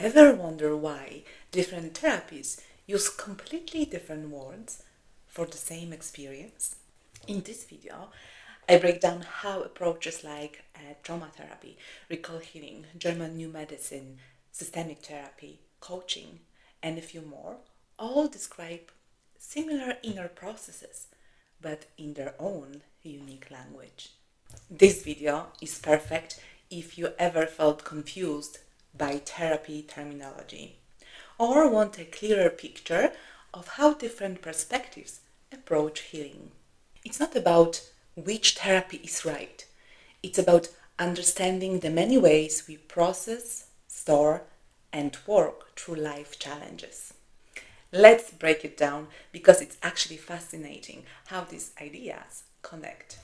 Ever wonder why different therapies use completely different words for the same experience? In this video, I break down how approaches like trauma therapy, recall healing, German new medicine, systemic therapy, coaching, and a few more all describe similar inner processes, but in their own unique language. This video is perfect if you ever felt confused by therapy terminology or want a clearer picture of how different perspectives approach healing. It's not about which therapy is right. It's about understanding the many ways we process, store, and work through life challenges. Let's break it down because it's actually fascinating how these ideas connect.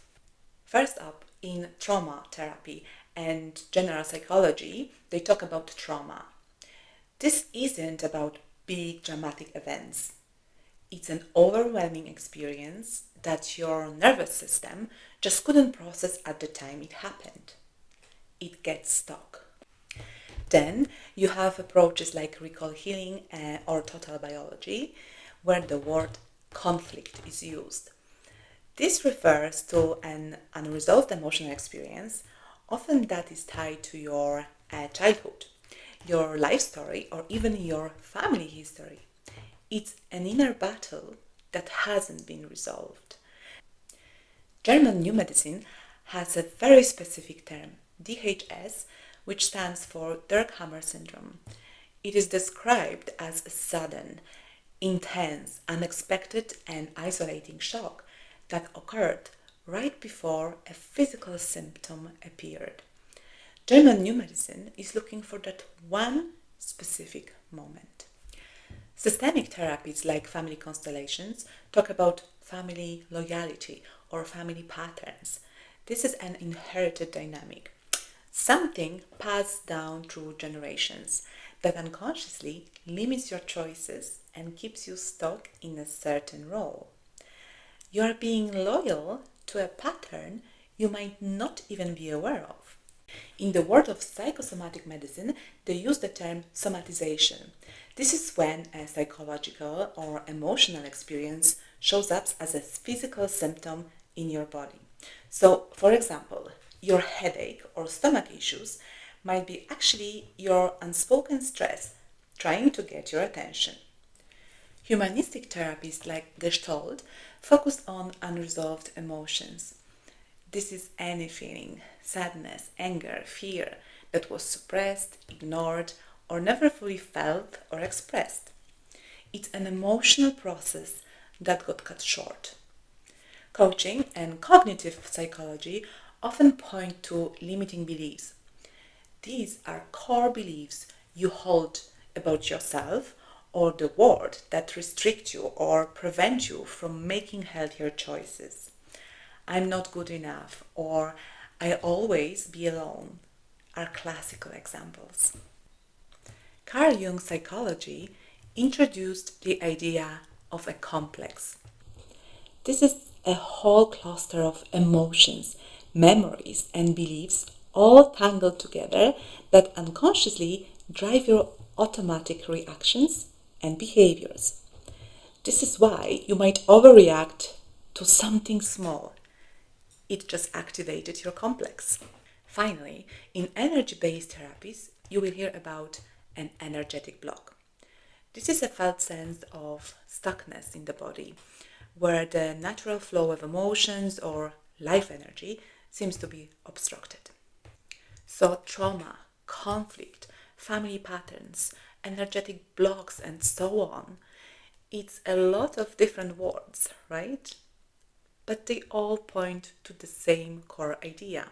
First up, in trauma therapy and general psychology, they talk about trauma. This isn't about big dramatic events. It's an overwhelming experience that your nervous system just couldn't process at the time it happened. It gets stuck. Then you have approaches like recall healing or total biology, where the word conflict is used. This refers to an unresolved emotional experience, often that is tied to your childhood, your life story, or even your family history. It's an inner battle that hasn't been resolved. German new medicine has a very specific term, DHS, which stands for Dirkhammer syndrome. It is described as a sudden, intense, unexpected, and isolating shock that occurred right before a physical symptom appeared. German new medicine is looking for that one specific moment. Systemic therapies like family constellations talk about family loyalty or family patterns. This is an inherited dynamic, something passed down through generations that unconsciously limits your choices and keeps you stuck in a certain role. You are being loyal to a pattern you might not even be aware of. In the world of psychosomatic medicine, they use the term somatization. This is when a psychological or emotional experience shows up as a physical symptom in your body. So, for example, your headache or stomach issues might be actually your unspoken stress trying to get your attention. Humanistic therapies like Gestalt focus on unresolved emotions. This is any feeling, sadness, anger, fear, that was suppressed, ignored, or never fully felt or expressed. It's an emotional process that got cut short. Coaching and cognitive psychology often point to limiting beliefs. These are core beliefs you hold about yourself or the world that restrict you or prevent you from making healthier choices. I'm not good enough or I always be alone are classical examples. Carl Jung's psychology introduced the idea of a complex. This is a whole cluster of emotions, memories, and beliefs all tangled together that unconsciously drive your automatic reactions and behaviors. This is why you might overreact to something small. It just activated your complex. Finally, in energy-based therapies, you will hear about an energetic block. This is a felt sense of stuckness in the body, where the natural flow of emotions or life energy seems to be obstructed. So trauma, conflict, family patterns, energetic blocks, and so on. It's a lot of different words, right? But they all point to the same core idea.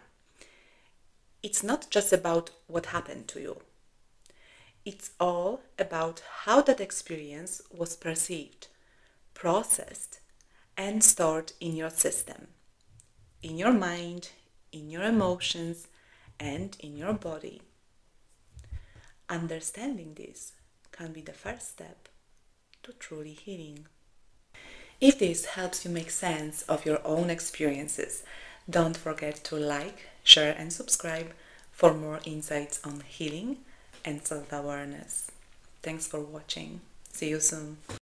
It's not just about what happened to you. It's all about how that experience was perceived, processed, and stored in your system, in your mind, in your emotions, and in your body. Understanding this can be the first step to truly healing. If this helps you make sense of your own experiences, don't forget to like, share, and subscribe for more insights on healing, and self-awareness. Thanks for watching. See you soon.